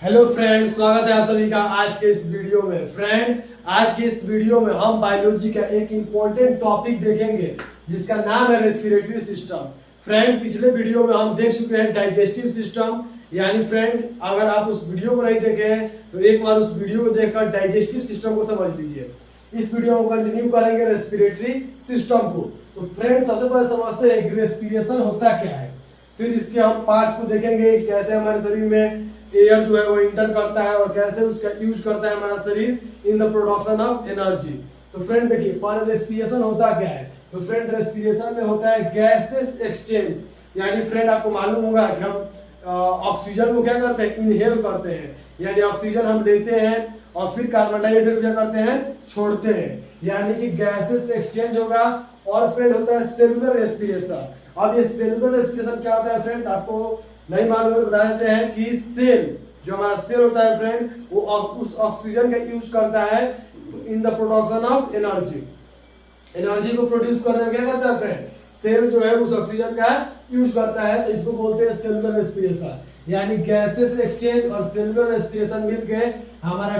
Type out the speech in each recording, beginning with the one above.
Hello friend, स्वागत है आप सभी का आज के इस वीडियो में। फ्रेंड, आज के इस वीडियो में हम बायोलॉजी का एक इम्पोर्टेंट टॉपिक देखेंगे जिसका नाम है रेस्पिरेटरी सिस्टम। फ्रेंड, पिछले वीडियो में हम देख चुके हैं डाइजेस्टिव सिस्टम। यानी फ्रेंड, अगर आप उस वीडियो को नहीं देखे हैं तो एक बार उस वीडियो को देखकर डाइजेस्टिव सिस्टम को समझ लीजिए। इस वीडियो में कंटिन्यू करेंगे रेस्पिरेटरी सिस्टम को। तो फ्रेंड, सबसे पहले समझते हैं कि रेस्पिरेशन होता क्या है, फिर इसके हम पार्ट्स को देखेंगे, कैसे हमारे शरीर में एयर जो है वो इंटर करता है और कैसे उसका यूज करता है हमारा शरीर in the production of energy. तो फ्रेंड देखिए, पहले रेस्पिरेशन होता क्या है। तो फ्रेंड, रेस्पिरेशन में होता है गैसेस एक्सचेंज। यानी फ्रेंड, आपको मालूम होगा कि हम ऑक्सीजन को क्या करते हैं, इनहेल करते हैं। यानी ऑक्सीजन हम लेते हैं और फिर कार्बन डाइऑक्साइड क्या करते हैं, छोड़ते हैं। यानी कि गैसेस एक्सचेंज होगा। और फ्रेंड होता है सेलुलर रेस्पिरेशन। अब ये सेलुलर रेस्पिरेशन क्या होता है फ्रेंड, आपको नहीं मालूम है, बता देते हैं कि सेल, जो हमारा सेल होता है फ्रेंड, वो उस ऑक्सीजन का यूज करता है in the production of energy. Energy को प्रोड्यूस करने में क्या करता है फ्रेंड, सेल जो है उस ऑक्सीजन का यूज करता है। तो इसको बोलते हैं सेलुलर रेस्पिरेशन। यानी गैसेस एक्सचेंज और सेलुलर रेस्पिरेशन मिलके हमारा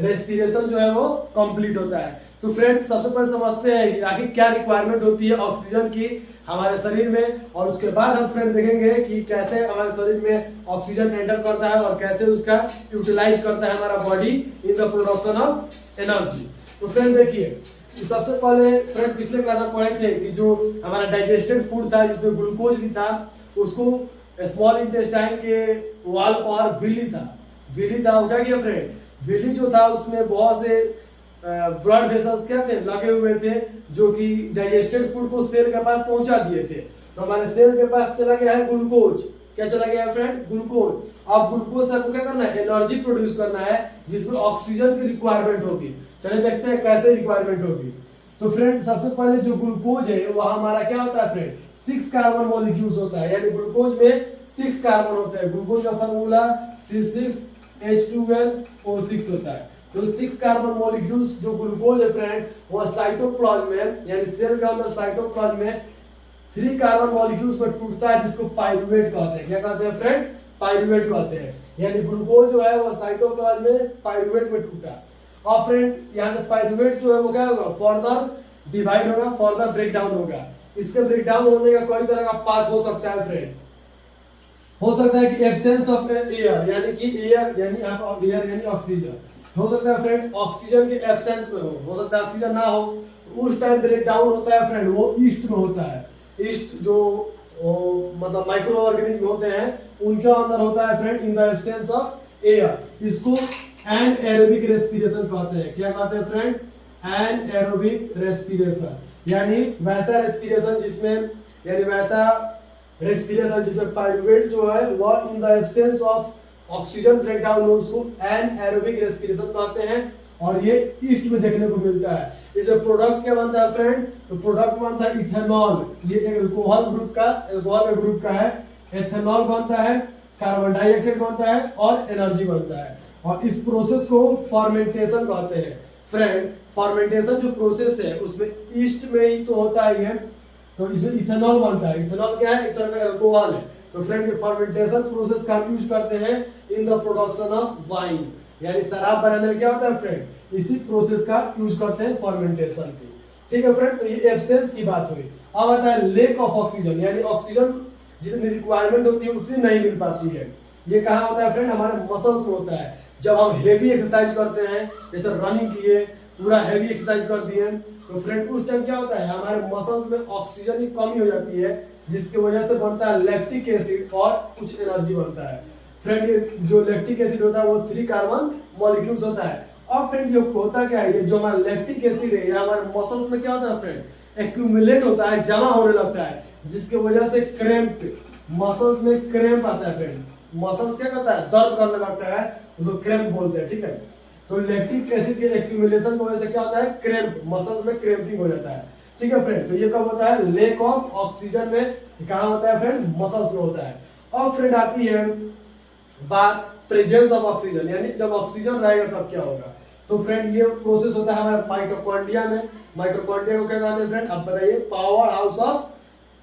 रेस्पिरेशन जो है वो कंप्लीट होता है। तो फ्रेंड, सबसे पहले समझते हैं कि आखिर क्या रिक्वायरमेंट होती है ऑक्सीजन की हमारे शरीर में, और उसके बाद हम फ्रेंड देखेंगे कि कैसे हमारे शरीर में ऑक्सीजन एंटर करता है और कैसे उसका यूटिलाइज करता है हमारा body in the production of energy. तो फ्रेंड देखिए, सबसे पहले फ्रेंड पिछले क्लास में पढ़े थे कि जो हमारा डाइजेस्टेड फूड था जिसमें ग्लूकोज भी था, उसको स्मॉल इंटेस्टाइन के वॉल पर विली था। विली था, क्या किया फ्रेंड, विली जो था उसमें बहुत से ब्लड वेसल्स क्या थे, लगे हुए थे, जो कि डाइजेस्टेड फूड को सेल के पास पहुंचा दिए थे। तो हमारे सेल के पास चला गया है ग्लूकोज। क्या चला गया है फ्रेंड, ग्लूकोज। अब ग्लूकोज से आपको क्या करना है, एनर्जी प्रोड्यूस करना है जिसमें ऑक्सीजन की रिक्वायरमेंट होगी। चलिए देखते हैं कैसे रिक्वायरमेंट होगी। तो फ्रेंड, सबसे पहले जो ग्लूकोज है वो हमारा क्या होता है फ्रेंड, 6 कार्बन मॉलिक्यूल्स होता है। यानी ग्लूकोज में 6 कार्बन होते हैं। ग्लूकोज का फार्मूला C6H12O6 होता है। तो 6 कार्बन मॉलिक्यूल्स जो ग्लूकोज है फ्रेंड, वो साइटोप्लाज्म में, यानी सेल के अंदर साइटोप्लाज्म में 3 कार्बन मॉलिक्यूल्स पर टूटता है, जिसको पाइरूवेट कहते हैं। क्या कहते हैं फ्रेंड, पाइरूवेट कहते हैं। यानी ग्लूकोज जो है वो साइटोप्लाज्म में पाइरूवेट में टूटा। और फ्रेंड, यहाँ से पाइरूवेट जो है वो क्या होगा, फर्दर डिवाइड होगा, फर्दर ब्रेक डाउन होगा। इसके ब्रेक डाउन होने का कोई तरह का पाथ हो सकता है फ्रेंड। हो सकता है कि एब्सेंस ऑफ एयर, यानी कि एयर यानी आप एयर यानी ऑक्सीजन, हो सकता है फ्रेंड ऑक्सीजन के एब्सेंस में हो सकता है ऑक्सीजन ना हो, तो उस टाइम ब्रेक डाउन होता है फ्रेंड, वो ईस्ट में होता है। ईस्ट जो मतलब माइक्रो ऑर्गेनिज्म होते हैं उनके अंदर होता है friend in the absence of air. इसको एनएरोबिक रेस्पिरेशन कहते हैं। क्या कहते हैं फ्रेंड, एनएरोबिक रेस्पिरेशन। यानी वैसा रेस्पिरेशन जिसमें, यानी वैसा रेस्पिरेशन जिसमें पाइरूवेट जो है वह in the absence of oxygen break down हो, उसको एनएरोबिक रेस्पिरेशन कहते हैं। और ये ईस्ट में देखने को मिलता है। इसे प्रोडक्ट क्या बनता है फ्रेंड, तो प्रोडक्ट बनता है इथेनॉल। ये एक अल्कोहल ग्रुप का है। एथेनॉल बनता है, कार्बन डाइऑक्साइड बनता है और एनर्जी बनता है। और इस प्रोसेस को फर्मेंटेशन कहते हैं। फ्रेंड, फर्मेंटेशन जो प्रोसेस है उसमें ईस्ट में ही तो होता ही है। तो इसमें इथेनॉल बनता है। इथेनॉल क्या है, एक तरह का अल्कोहल है। तो फ्रेंड, ये फर्मेंटेशन प्रोसेस का यूज करते हैं in the production of wine. यानी शराब बनाने में क्या होता है फ्रेंड, इसी प्रोसेस का यूज करते हैं फर्मेंटेशन की। ठीक है फ्रेंड, तो ये एब्सेंस की बात हुई। अब आता है लेक ऑफ ऑक्सीजन, यानी ऑक्सीजन जितनी रिक्वायरमेंट होती है उतनी नहीं मिल पाती है। ये कहाँ होता है फ्रेंड, हमारे मसल्स में होता है। जब हम हेवी एक्सरसाइज करते हैं, जैसे रनिंग किए, पूरा हेवी एक्सरसाइज कर दिए, तो फ्रेंड उस टाइम क्या होता है, हमारे मसल्स में ऑक्सीजन की कमी हो जाती है, जिसकी वजह से बनता है लैक्टिक एसिड और कुछ एनर्जी बनता है। फ्रेंड, ये जो लैक्टिक एसिड होता है वो 3 कार्बन मॉलिक्यूल्स होता है। अब फ्रेंड, ये होता क्या है, ये जो हमारा लैक्टिक एसिड है, ये हमारे मसल्स में क्या होता है फ्रेंड, एक्यूमुलेट होता है, जमा होने लगता है, जिसकी वजह से क्रैम्प, मसल्स में क्रैम्प आता है फ्रेंड। मसल्स क्या करता है, दर्द करने लगता है, उसको क्रैम्प बोलते हैं। ठीक है, तो लैक्टिक एसिड के एक्यूमुलेशन की वजह से क्या होता है, क्रैम्प, मसल्स में क्रैम्पिंग हो जाता है। ठीक है फ्रेंड, तो ये कब होता है, लेक ऑफ ऑक्सीजन में। कहाँ होता है फ्रेंड, मसल्स में होता है। अब फ्रेंड आती है बात प्रेजेंस ऑफ ऑक्सीजन, यानी जब ऑक्सीजन रहेगा तब क्या होगा। तो फ्रेंड, ये प्रोसेस होता है हमारे माइटोकॉन्ड्रिया में। माइटोकॉन्ड्रिया को क्या कहते हैं फ्रेंड, आप बताइए, पावर हाउस ऑफ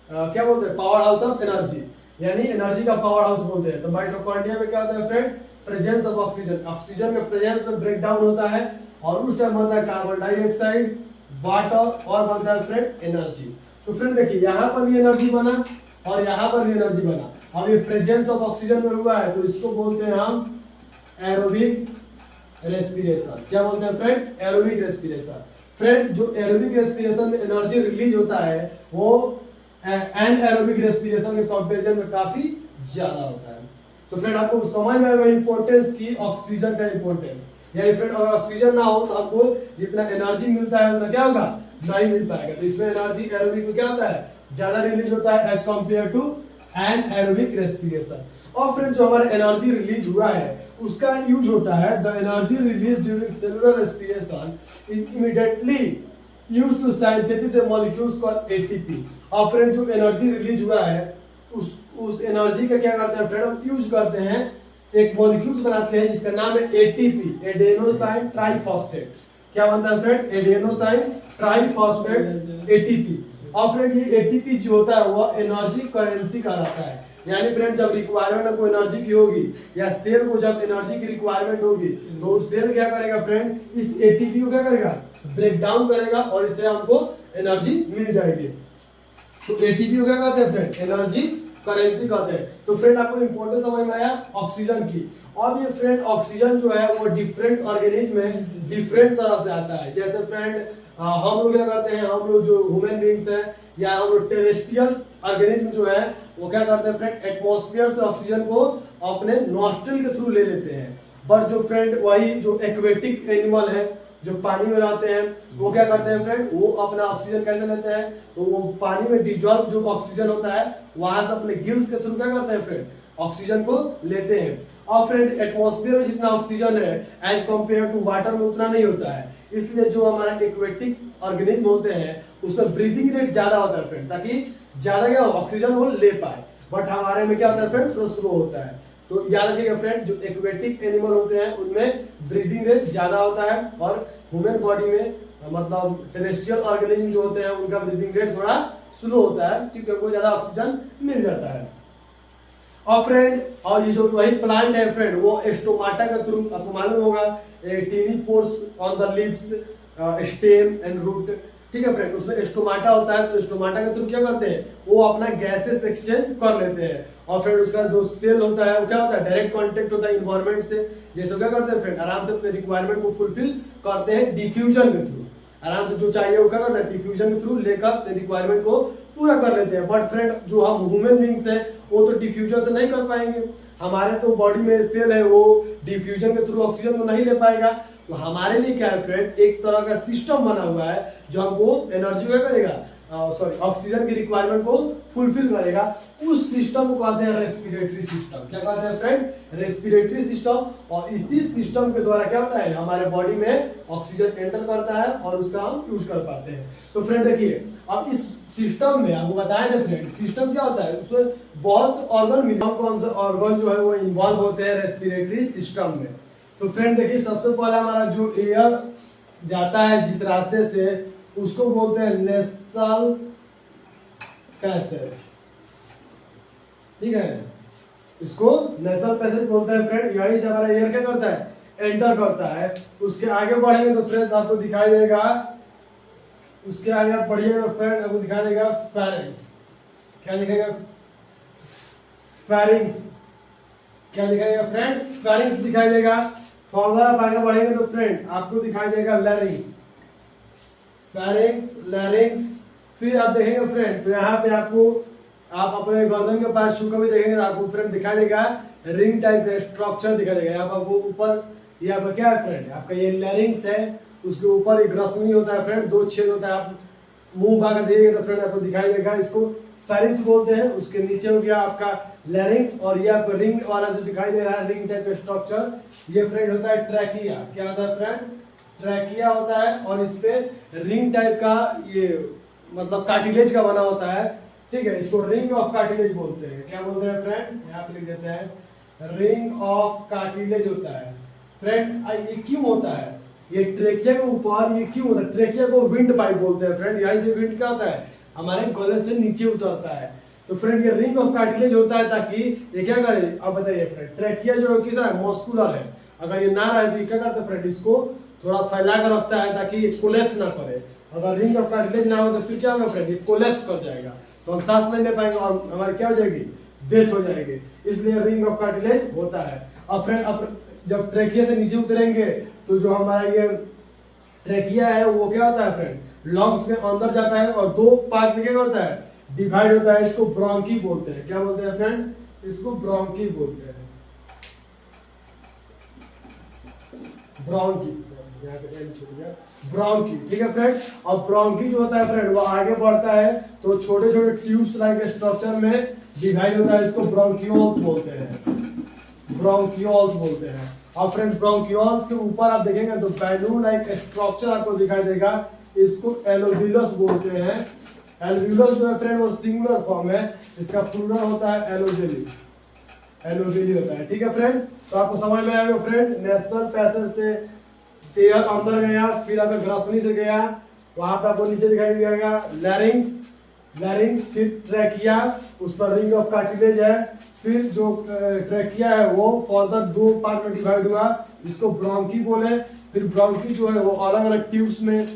क्या बोलते हैं, पावर हाउस ऑफ एनर्जी। यानी एनर्जी का पावर हाउस बोलते हैं। तो माइटोकॉन्ड्रिया में क्या होता है friend, presence of oxygen, oxygen के प्रेजेंस में ब्रेक डाउन होता है और उस टाइम बनता है कार्बन डाइऑक्साइड, वाटर और बनता है फ्रेंड एनर्जी। तो फ्रेंड देखिए यहाँ पर भी एनर्जी बना और यहाँ पर भी एनर्जी बना। अब ये प्रेजेंस ऑफ ऑक्सीजन में हुआ है तो इसको बोलते हैं हम एरोबिक रेस्पिरेशन। क्या बोलते हैं फ्रेंड, एरोबिक रेस्पिरेशन। फ्रेंड जो एरोबिक रेस्पिरेशन में एनर्जी रिलीज होता है वो एनएरोबिक रेस्पिरेशन के कंपैरिजन में काफी ज्यादा होता है। तो फ्रेंड आपको समझ में आएगा इंपॉर्टेंस की ऑक्सीजन का इंपॉर्टेंस। यानी फ्रेंड अगर ऑक्सीजन ना हो तो आपको जितना एनर्जी मिलता है उतना क्या होगा, नहीं मिल पाएगा। तो इसमें एनर्जी एरोबिक में क्या होता है, ज्यादा रिलीज होता है as compared to anaerobic respiration. और फ्रेंड जो हमारा एनर्जी रिलीज हुआ है उसका यूज होता है, the energy release during cellular respiration is immediately used to synthesis a molecules called ATP. और फ्रेंड जो एनर्जी रिलीज हुआ है उस एनर्जी का क्या करते हैं फ्रेंड, हम यूज करते हैं, एक मॉलिक्यूल्स बनाते हैं जिसका नाम है एटीपी, एडेनोसाइन ट्राइफॉस्फेट। क्या बनता है फ्रेंड, एडेनोसाइन ट्राइफॉस्फेट एटीपी। और फ्रेंड ये एटीपी जो होता है वो एनर्जी करेंसी कहलाता है। यानी फ्रेंड जब रिक्वायरमेंट को एनर्जी की होगी या सेल को जब एनर्जी की रिक्वायरमेंट होगी तो सेल क्या करेगा फ्रेंड, इस एटीपी को क्या करेगा, ब्रेक डाउन करेगा और इससे हमको एनर्जी मिल जाएगी। तो एटीपी को क्या कहते हैं फ्रेंड, एनर्जी करेंसी कहते हैं। तो फ्रेंड आपको इंपॉर्टेंस समझ में आया ऑक्सीजन की। अब ये फ्रेंड ऑक्सीजन जो है वो डिफरेंट ऑर्गेनिज्म में डिफरेंट तरह से आता है। जैसे फ्रेंड हम लोग क्या करते हैं, हम लोग जो ह्यूमन बींग्स हैं या हम लोग टेरेस्ट्रियल ऑर्गेनिज्म जो है वो क्या करते हैं फ्रेंड, एटमॉस्फेयर से ऑक्सीजन को अपने नॉस्ट्रिल के थ्रू ले लेते हैं। बट जो फ्रेंड वही जो एक्वेटिक एनिमल है जो पानी में रहते हैं वो क्या करते हैं फ्रेंड, वो अपना ऑक्सीजन कैसे लेते हैं, तो वो पानी में डिजॉल्व जो ऑक्सीजन होता है वहां से अपने गिल्स के थ्रू क्या करते हैं फ्रेंड, ऑक्सीजन को लेते हैं। और फ्रेंड एटमॉस्फेयर में जितना ऑक्सीजन है एज कंपेयर टू वाटर में उतना नहीं होता है, इसलिए जो हमारा एक्वेटिक ऑर्गेनिज्म होते हैं उसमें ब्रीथिंग रेट ज्यादा होता है फ्रेंड, ताकि ज्यादा क्या ऑक्सीजन वो ले पाए। बट हमारे में क्या होता है फ्रेंड, थोड़ा स्लो होता है। तो याद रखिएगा फ्रेंड जो एक्वेटिक एनिमल होते हैं उनमें ब्रीदिंग रेट ज्यादा होता है और ह्यूमन बॉडी में मतलब टेरेस्ट्रियल ऑर्गेनिज्म जो होते हैं उनका ब्रीदिंग रेट थोड़ा स्लो होता है क्योंकि उनको ज्यादा ऑक्सीजन मिल जाता है। और फ्रेंड और ये जो वही प्लांट है फ्रेंड वो स्टोमाटा के थ्रू, आपको मालूम होगा tiny pores on the leaves, stem and root, ठीक है फ्रेंड, उसमें स्टोमाटा होता है। तो स्टोमाटा के थ्रू क्या करते हैं, वो अपना गैसेस एक्सचेंज कर लेते हैं। और फ्रेंड उसका जो सेल होता है वो क्या होता है, डायरेक्ट कांटेक्ट होता है इन्वायरमेंट से। जैसे क्या करते हैं फ्रेंड, आराम से अपने रिक्वायरमेंट को फुलफिल करते हैं डिफ्यूजन के थ्रू। आराम से जो चाहिए वो क्या करते हैं, डिफ्यूजन के थ्रू लेकर अपने रिक्वायरमेंट को पूरा कर लेते हैं। बट फ्रेंड जो हम ह्यूमन बींग्स है वो तो डिफ्यूजन से नहीं कर पाएंगे, हमारे तो बॉडी में सेल है वो डिफ्यूजन के थ्रू ऑक्सीजन को नहीं ले पाएगा। तो हमारे लिए क्या है फ्रेंड, एक तरह का सिस्टम बना हुआ है जो हमको एनर्जी क्या करेगा, ऑक्सीजन की रिक्वायरमेंट को फुलफिल करेगा। उस सिस्टम को कहते हैं रेस्पिरेटरी सिस्टम। क्या कहते हैं फ्रेंड, रेस्पिरेटरी सिस्टम। और इसी सिस्टम के द्वारा क्या होता है, हमारे बॉडी में ऑक्सीजन एंटर करता है और उसका हम यूज कर पाते हैं। तो फ्रेंड देखिए अब इस सिस्टम में आपको बताया था फ्रेंड, सिस्टम क्या होता है, उसमें बहुत से ऑर्गन, कौन से ऑर्गन जो है वो इन्वॉल्व होते हैं रेस्पिरेटरी सिस्टम में। तो फ्रेंड देखिए सबसे पहला हमारा जो एयर जाता है जिस रास्ते से उसको बोलते हैं नेसल पैसेज, ठीक है, इसको नेसल पैसेज बोलते हैं फ्रेंड। यहीं से हमारा एयर क्या करता है, एंटर करता है। उसके आगे बढ़ेंगे तो फ्रेंड आपको दिखाई देगा, उसके आगे आप बढ़िएगा तो फ्रेंड आपको दिखाई देगा फेरिंग्स। क्या दिखाएगा, फेरिंग्स। क्या दिखाएगा फ्रेंड, फेरिंग्स दिखाई देगा। फॉर्मूला आप आगे बढ़ेंगे तो फ्रेंड आपको दिखाई देगा लैरिंग्स, फेरिंग्स, लैरिंग्स। फिर आप देखेंगे फ्रेंड तो यहाँ पे आपको, आप अपने गर्दन के पास छू कर भी देखेंगे तो आपको फ्रेंड दिखाई देगा रिंग टाइप का स्ट्रक्चर दिखाई देगा। यहाँ पर आपको ऊपर, यहाँ पर क्या है फ्रेंड, आपका ये लैरिंग्स है, उसके ऊपर एक रश्मि होता है फ्रेंड, दो छेद होता है। आप मुंह भाग देंगे तो फ्रेंड आपको दिखाई देगा, इसको फेरिंग्स बोलते हैं। उसके नीचे हो गया आपका लैरिंग्स और ये आपको रिंग वाला जो दिखाई दे रहा है रिंग टाइप का स्ट्रक्चर, ये फ्रेंड होता है ट्रैकिया। क्या होता है फ्रेंड, ट्रैकिया होता है। और इस पे रिंग टाइप का ये मतलब कार्टिलेज का बना होता है, ठीक है, इसको रिंग ऑफ कार्टिलेज बोलते हैं। क्या बोलते हैं फ्रेंड, यहाँ पे लिख देते हैं, रिंग ऑफ कार्टिलेज होता है फ्रेंड। ये क्यों होता है, ये ट्रेकिया के ऊपर ये क्यों होता है, ट्रेकिया को विंड पाइप बोलते हैं फ्रेंड। यहाँ से विंड क्या होता है, हमारे गले से नीचे उतरता है। तो फ्रेंड ये रिंग ऑफ कार्टिलेज होता है ताकि ये क्या करे, अब बताइए फ्रेंड, ट्रैकिया जो किसा है, मस्कुलर है, अगर ये ना रहे तो ये क्या करता है फ्रेंड, इसको थोड़ा फैला कर रखता है ताकि ये कोलैप्स ना करे। अगर रिंग ऑफ कार्टिलेज ना हो तो फिर क्या होगा फ्रेंड, ये कोलैप्स कर जाएगा, तो हम सांस नहीं ले पाएंगे और हमारी क्या हो जाएगी, डेथ हो जाएगी। इसलिए रिंग ऑफ कार्टिलेज होता है। अब फ्रेंड अब जब ट्रैकिया से नीचे उतरेंगे तो जो हमारा ये ट्रैकिया है वो क्या होता है फ्रेंड, लंग्स के अंदर जाता है और दो पार्ट में क्या होता है, डिवाइड होता है। इसको ब्रोंकी बोलते हैं। क्या बोलते हैं फ्रेंड, इसको ब्रोंकी बोलते हैं, ब्रोंकी, ब्रोंकी, ठीक है फ्रेंड। और ब्रोंकी जो होता है फ्रेंड वो आगे बढ़ता है तो छोटे छोटे ट्यूब्स लाइक स्ट्रक्चर में डिवाइड होता है, इसको ब्रोंकियोल्स बोलते हैं, ब्रोंकियोल्स बोलते हैं। और फ्रेंड ब्रोंकियोल्स के ऊपर आप देखेंगे तो बैलून लाइक स्ट्रक्चर आपको दिखाई देगा, इसको एलोव्यूलस बोलते हैं। एलोव्यूलस जो है फ्रेंड वो सिंगुलर फॉर्म है, इसका प्लूरल होता है एलोवेली, एलोवेली होता है, ठीक है फ्रेंड। तो आपको समझ में आएगा फ्रेंड, नेशनल पैसेज से एयर अंदर गया, फिर आपको ग्रसनी से गया, वहां पे आपको नीचे दिखाई देगा लैरिंग्स, लैरिंग्स, फिर ट्रैकिया, उस पर रिंग ऑफ कार्टिलेज है, फिर जो ट्रैकिया है वो फर्दर दो पार्ट में डिवाइड हुआ, जिसको ब्रोंकी बोले। फिर ब्रोंकी जो है वो अलग अलग ट्यूब्स में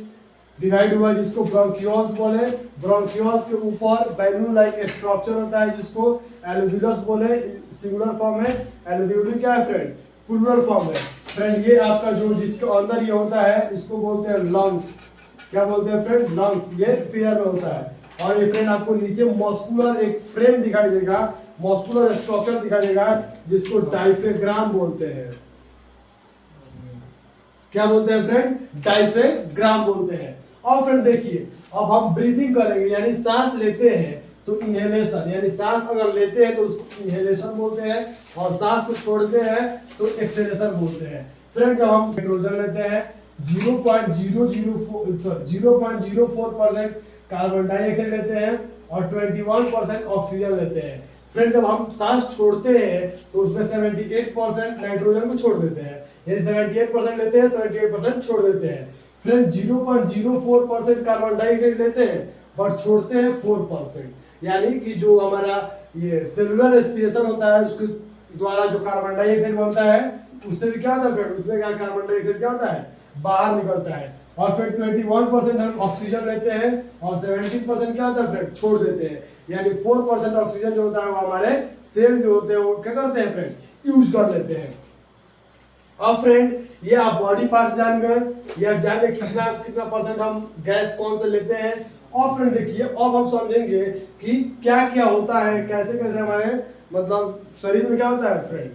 डिवाइड हुआ, जिसको ब्रोंकियोल्स बोले। ब्रोंकियोल्स के ऊपर बैलून लाइक स्ट्रक्चर होता है, जिसको एलोव्यूलस बोले, सिंगुलर फॉर्म है। एलोव्यूली क्या है फ्रेंड, प्लूरल फॉर्म है फ्रेंड। ये आपका जो जिसके अंदर ये होता है इसको बोलते हैं लंग्स। क्या बोलते हैं फ्रेंड, लंग्स, ये पेयर में होता है। और ये फ्रेंड आपको नीचे मस्कुलर एक फ्रेम दिखाई देगा, मस्कुलर स्ट्रक्चर दिखाई देगा, जिसको डायफ्राम बोलते हैं। क्या बोलते हैं फ्रेंड, डायफ्राम बोलते हैं। और फ्रेंड देखिए अब हम ब्रीथिंग करेंगे, यानी सांस लेते हैं तो इनहेलेशन, यानी सांस अगर लेते हैं तो उसको इनहेलेशन बोलते हैं, और सांस को छोड़ते हैं तो एक्सहेलेशन बोलते हैं। फ्रेंड जब हम हाइड्रोजन लेते हैं 0.04% कार्बन डाइऑक्साइड लेते हैं और 21% ऑक्सीजन लेते हैं। फ्रेंड जब हम सांस छोड़ते हैं तो उसमें 78% नाइट्रोजन को छोड़ देते हैं, यानी 78% लेते हैं, 78% छोड़ देते हैं। फ्रेंड 0.04% कार्बन डाइऑक्साइड लेते हैं और छोड़ते हैं 4%, यानी कि जो हमारा ये सेलुलर रेस्पिरेशन होता है उसके द्वारा जो कार्बन डाइऑक्साइड बनता है उससे भी क्या होता है फ्रेंड, उसमें क्या कार्बन डाइऑक्साइड क्या होता है, बाहर निकलता है। और फिर 21% हम ऑक्सीजन लेते हैं और 17% क्या होता है फ्रेंड, छोड़ देते हैं, यानी 4% ऑक्सीजन जो होता है वो हमारे सेल जो होते हैं वो क्या करते हैं फ्रेंड, यूज कर लेते हैं। अब फ्रेंड ये आप बॉडी पार्ट्स जान गए, ये आप जान गए कितना कितना परसेंट हम गैस कौन से लेते हैं। और फ्रेंड देखिए अब हम समझेंगे कि क्या क्या होता है, कैसे कैसे हमारे मतलब शरीर में क्या होता है फ्रेंड,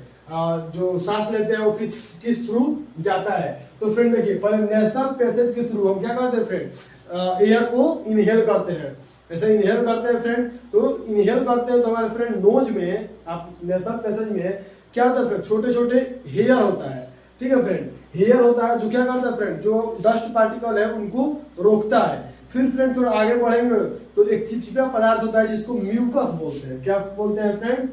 जो सांस लेते हैं वो किस किस थ्रू जाता है। तो फ्रेंड देखिए पहले नेशनल पैसेज के थ्रू हम क्या करते हैं फ्रेंड, एयर को इनहेल करते हैं। ऐसे इनहेल करते हैं फ्रेंड, तो इनहेल करते हैं तो हमारे फ्रेंड नोज में, आप नेशनल पैसेज में क्या होता है फ्रेंड, छोटे छोटे हेयर होता है, ठीक है फ्रेंड, हेयर होता है जो क्या करता है फ्रेंड, जो डस्ट पार्टिकल है उनको रोकता है। फिर फ्रेंड थोड़ा आगे बढ़ेंगे तो एक चिपचिपा पदार्थ होता है जिसको म्यूकस बोलते हैं। क्या बोलते हैं फ्रेंड,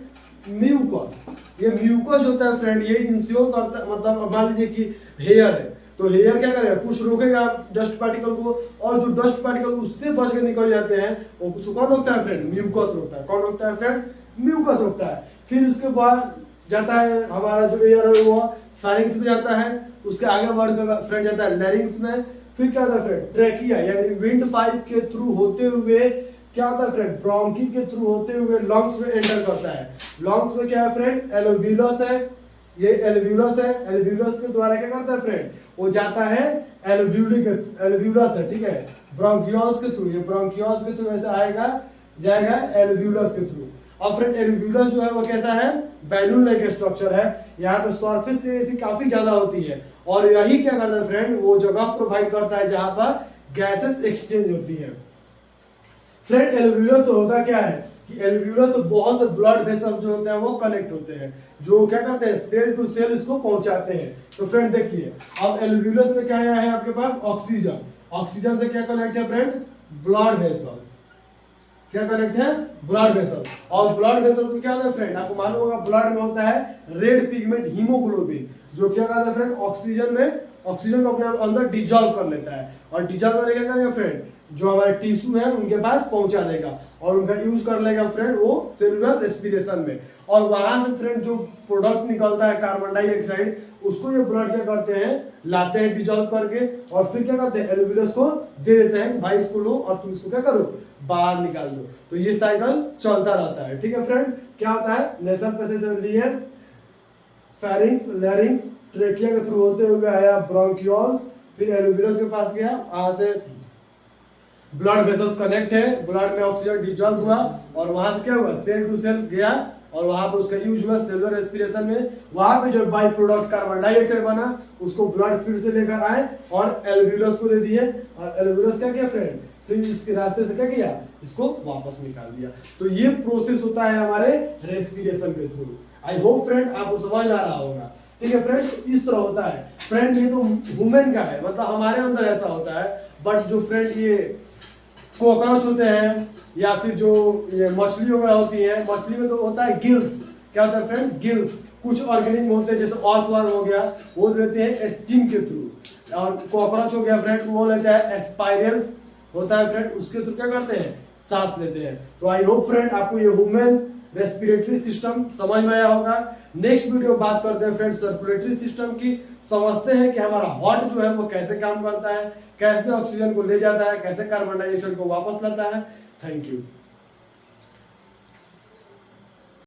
म्यूकस। ये म्यूकस होता है फ्रेंड, ये इंश्योर करता है, मतलब मान लीजिए कि हेयर है तो हेयर क्या करेगा, कुछ रोकेगा डस्ट पार्टिकल को, और जो डस्ट पार्टिकल उससे बच के निकल जाते हैं वो कुछ कौन रोकता है फ्रेंड, म्यूकस रोकता है। कौन रोकता है फ्रेंड, म्यूकस रोकता है। फिर उसके बाद जाता है हमारा जो एयर है वो फारिंग्स में जाता है, उसके आगे बढ़ कर फ्रेंड जाता है लैरिंग्स में। फिर क्या होता है फ्रेंड, ट्रैकिया यानी विंड पाइप के थ्रू होते हुए क्या होता है फ्रेंड, ब्रोंकी के थ्रू होते हुए लंग्स में एंटर करता है। लंग्स में क्या है फ्रेंड, एलोव्यूलस है, ये एलोव्यूलस है, एलोव्यूलस के द्वारा क्या करता है फ्रेंड, वो जाता है एलोव्यूली के, एलोव्यूलस है, ठीक है, ब्रोंकियोल्स के थ्रू, ये ब्रोंकियोल्स के थ्रू ऐसे आएगा जाएगा एलोव्यूलस के थ्रू। और फ्रेंड एलोव्यूलस जो है वो कैसा है, बैलून लाइक स्ट्रक्चर है, यहाँ पे सरफेस से ऐसी काफी ज्यादा होती है, और यही क्या करता है फ्रेंड, वो जगह प्रोवाइड करता है जहां पर गैसेस एक्सचेंज होती है। फ्रेंड एलोव्यूलस होता क्या है कि एलोव्यूलस तो बहुत से ब्लड वेसल्स जो होते हैं वो कनेक्ट होते हैं, जो क्या करते हैं सेल टू सेल इसको पहुंचाते हैं। तो फ्रेंड देखिए अब एलोव्यूलस में क्या है आपके पास, ऑक्सीजन, ऑक्सीजन से क्या कनेक्ट है फ्रेंड, ब्लड वेसल्स, क्या कनेक्ट है, ब्लड वेसल्स। और ब्लड वेसल्स में क्या होता है फ्रेंड, आपको मालूम होगा ब्लड में होता है रेड पिगमेंट हीमोग्लोबिन, जो क्या करता है फ्रेंड, ऑक्सीजन में, ऑक्सीजन को अपने अंदर डिजॉल्व कर लेता है, और डिजॉल्व करके क्या करेगा फ्रेंड, जो हमारे टिश्यू है उनके पास पहुंचा देगा और उनका यूज कर लेगा फ्रेंड वो सेलुलर रेस्पिरेशन में। और वहां से फ्रेंड जो प्रोडक्ट निकलता है कार्बन डाइऑक्साइड, उसको ये ब्लड क्या करते हैं, लाते हैं डिजॉल्व करके, और फिर क्या करते हैं, एलोवेरस को दे देते हैं, भाई इसको लो और तुम इसको क्या करो, बाहर निकाल दो। तो ये साइकिल चलता रहता है। ठीक है फ्रेंड, क्या होता है, नेशनल पैसेज लिए फेरिंग्स, लैरिंग्स, ट्रेकिया के थ्रू होते हुए आया ब्रोंकियोल्स, फिर एलोवेरस के पास गया, वहां से ब्लड वेसल्स कनेक्ट है, ब्लड में ऑक्सीजन डिजॉल्व हुआ और वहां से क्या हुआ, सेल टू सेल गया और वहां पर उसका यूज हुआ सेलुलर रेस्पिरेशन में। वहां पे जो बाई प्रोडक्ट कार्बन डाइऑक्साइड बना उसको ब्लड फिर से लेकर आए और एल्वियोलस को दे दिए, और एल्वियोलस क्या किया फ्रेंड, फिर इसके रास्ते से क्या किया, इसको वापस निकाल दिया। तो ये प्रोसेस होता है हमारे रेस्पिरेशन के थ्रू। आई होप फ्रेंड आपको समझ आ रहा होगा। ठीक है फ्रेंड, इस तरह होता है फ्रेंड। ये तो वुमेन का है, मतलब हमारे अंदर ऐसा होता है, बट जो फ्रेंड ये कॉकरोच होते हैं या फिर जो ये मछली वगैरह होती है, मछली में तो होता है गिल्स। क्या होता है फ्रेंड, गिल्स। कुछ ऑर्गेनिज्म होते हैं जैसे अर्थवर्म हो गया, वो लेते हैं स्किन के थ्रू, और कॉकरोच हो गया फ्रेंड वो लेता है स्पाइरल्स होता है फ्रेंड, उसके थ्रू क्या करते हैं, सांस लेते हैं। तो आई होप फ्रेंड आपको ये ह्यूमन रेस्पिरेटरी सिस्टम समझ में आया होगा। नेक्स्ट वीडियो बात करते हैं फ्रेंड सर्कुलेटरी सिस्टम की, समझते हैं कि हमारा हार्ट जो है वो कैसे काम करता है, कैसे ऑक्सीजन को ले जाता है, कैसे कार्बन डाइऑक्साइड को वापस लाता है। Thank you.